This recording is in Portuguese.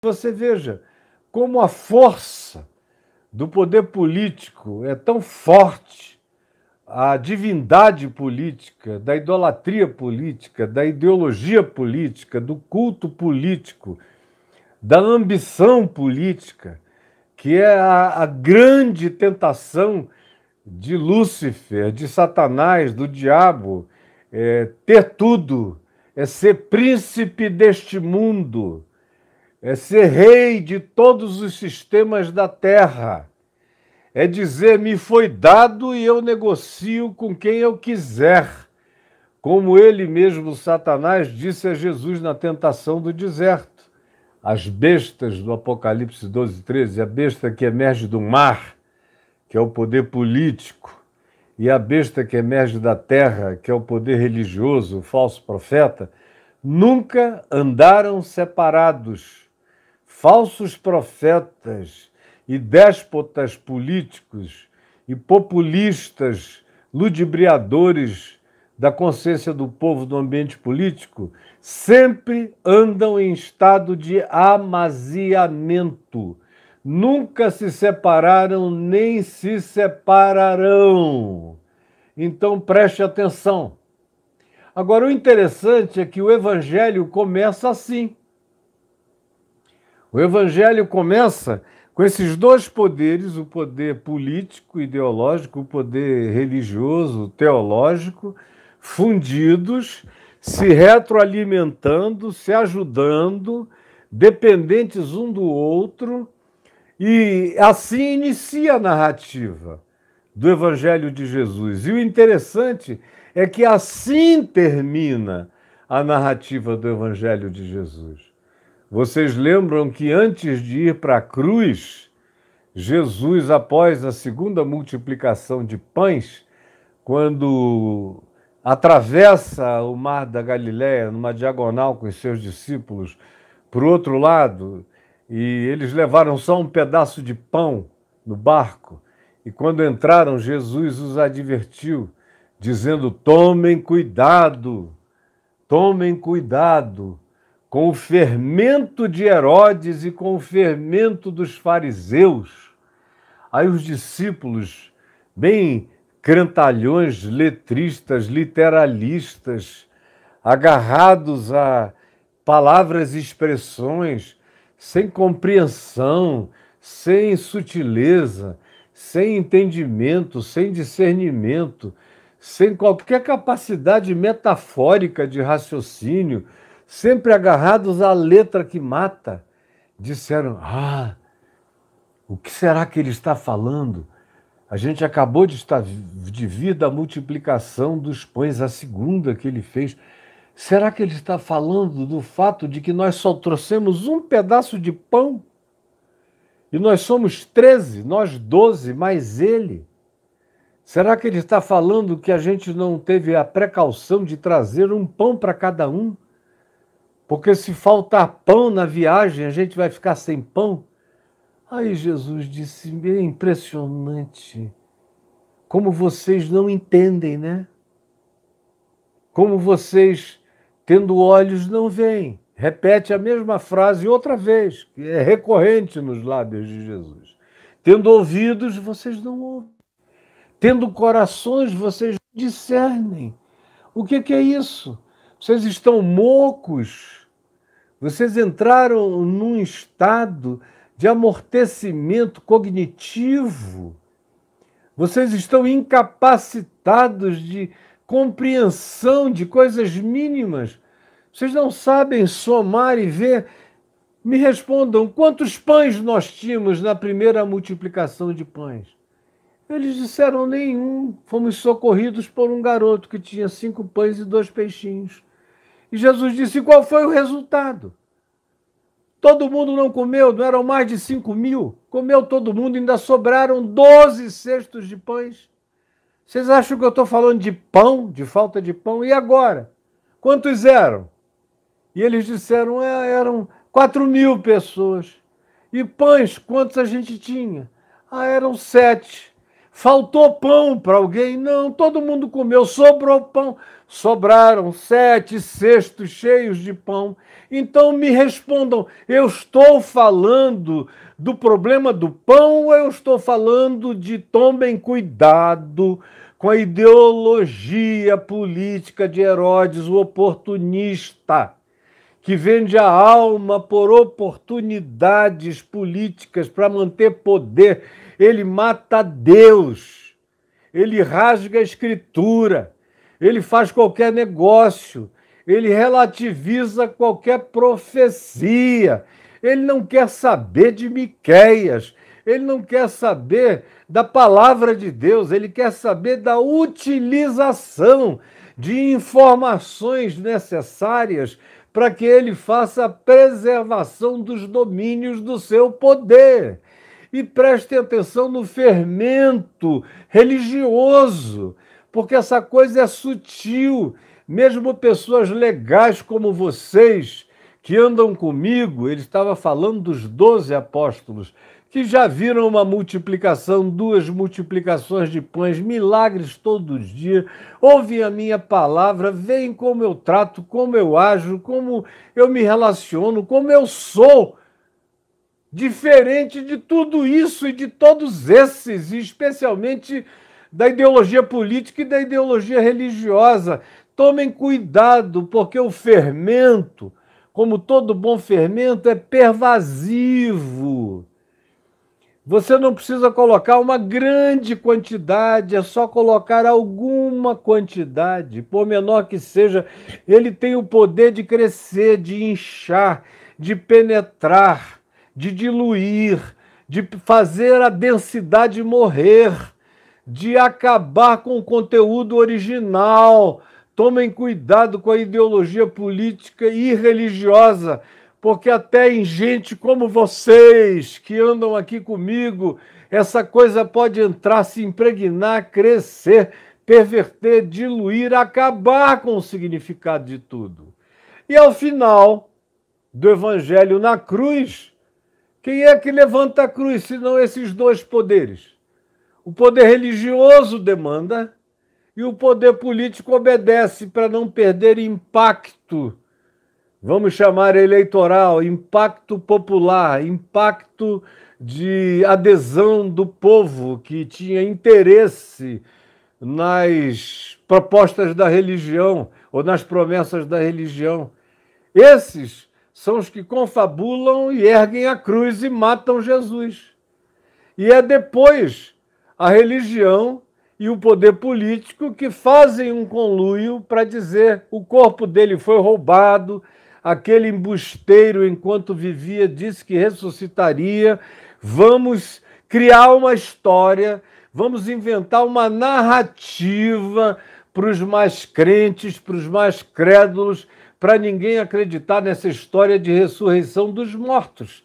Você veja como a força do poder político é tão forte, a divindade política, da idolatria política, da ideologia política, do culto político, da ambição política, que é a grande tentação de Lúcifer, de Satanás, do diabo, ter tudo, é ser príncipe deste mundo, é ser rei de todos os sistemas da terra, é dizer, me foi dado e eu negocio com quem eu quiser, como ele mesmo, Satanás, disse a Jesus na tentação do deserto. As bestas do Apocalipse 12:13, a besta que emerge do mar, que é o poder político, e a besta que emerge da terra, que é o poder religioso, o falso profeta, nunca andaram separados. Falsos profetas e déspotas políticos e populistas, ludibriadores da consciência do povo do ambiente político, sempre andam em estado de amaziamento. Nunca se separaram nem se separarão. Então preste atenção. Agora, o interessante é que o Evangelho começa assim. O Evangelho começa com esses dois poderes, o poder político, ideológico, o poder religioso, teológico, fundidos, se retroalimentando, se ajudando, dependentes um do outro, e assim inicia a narrativa do Evangelho de Jesus. E o interessante é que assim termina a narrativa do Evangelho de Jesus. Vocês lembram que antes de ir para a cruz, Jesus, após a segunda multiplicação de pães, quando atravessa o mar da Galileia numa diagonal com os seus discípulos para o outro lado, e eles levaram só um pedaço de pão no barco, e quando entraram, Jesus os advertiu, dizendo, tomem cuidado com o fermento de Herodes e com o fermento dos fariseus. Aí os discípulos, bem crantalhões, letristas, literalistas, agarrados a palavras e expressões, sem compreensão, sem sutileza, sem entendimento, sem discernimento, sem qualquer capacidade metafórica de raciocínio, sempre agarrados à letra que mata, disseram, o que será que ele está falando? A gente acabou de vir da multiplicação dos pães, a segunda que ele fez. Será que ele está falando do fato de que nós só trouxemos um pedaço de pão? E nós somos 13, nós 12, mais ele. Será que ele está falando que a gente não teve a precaução de trazer um pão para cada um? Porque se faltar pão na viagem, a gente vai ficar sem pão? Aí Jesus disse, é impressionante como vocês não entendem, né? Como vocês, tendo olhos, não veem. Repete a mesma frase outra vez, que é recorrente nos lábios de Jesus. Tendo ouvidos, vocês não ouvem. Tendo corações, vocês não discernem. O que é isso? Vocês estão mocos. Vocês entraram num estado de amortecimento cognitivo. Vocês estão incapacitados de compreensão de coisas mínimas. Vocês não sabem somar e ver. Me respondam, quantos pães nós tínhamos na primeira multiplicação de pães? Eles disseram nenhum. Fomos socorridos por um garoto que tinha 5 pães e 2 peixinhos. E Jesus disse, qual foi o resultado? Todo mundo não comeu, não eram mais de 5.000. Comeu todo mundo, ainda sobraram 12 cestos de pães. Vocês acham que eu estou falando de pão, de falta de pão? E agora? Quantos eram? E eles disseram, eram 4.000 pessoas. E pães, quantos a gente tinha? Eram 7. Faltou pão para alguém? Não, todo mundo comeu, sobrou pão. Sobraram 7 cestos cheios de pão. Então me respondam, eu estou falando do problema do pão ou eu estou falando de tomem cuidado com a ideologia política de Herodes, o oportunista, que vende a alma por oportunidades políticas para manter poder. Ele mata Deus, ele rasga a Escritura, ele faz qualquer negócio, ele relativiza qualquer profecia, ele não quer saber de Miqueias, ele não quer saber da palavra de Deus, ele quer saber da utilização de informações necessárias para que ele faça a preservação dos domínios do seu poder. E preste atenção no fermento religioso, porque essa coisa é sutil. Mesmo pessoas legais como vocês, que andam comigo, ele estava falando dos 12 apóstolos, que já viram uma multiplicação, 2 multiplicações de pães, milagres todos os dias, ouvem a minha palavra, veem como eu trato, como eu ajo, como eu me relaciono, como eu sou, diferente de tudo isso e de todos esses, e especialmente da ideologia política e da ideologia religiosa. Tomem cuidado, porque o fermento, como todo bom fermento, é pervasivo. Você não precisa colocar uma grande quantidade, é só colocar alguma quantidade, por menor que seja. Ele tem o poder de crescer, de inchar, de penetrar, de diluir, de fazer a densidade morrer, de acabar com o conteúdo original. Tomem cuidado com a ideologia política e religiosa, porque até em gente como vocês, que andam aqui comigo, essa coisa pode entrar, se impregnar, crescer, perverter, diluir, acabar com o significado de tudo. E ao final do Evangelho na cruz, quem é que levanta a cruz, senão esses 2 poderes? O poder religioso demanda e o poder político obedece para não perder impacto. Vamos chamar eleitoral, impacto popular, impacto de adesão do povo que tinha interesse nas propostas da religião ou nas promessas da religião. Esses são os que confabulam e erguem a cruz e matam Jesus. E é depois a religião e o poder político que fazem um conluio para dizer o corpo dele foi roubado, aquele embusteiro, enquanto vivia, disse que ressuscitaria. Vamos criar uma história, vamos inventar uma narrativa para os mais crentes, para os mais crédulos, para ninguém acreditar nessa história de ressurreição dos mortos.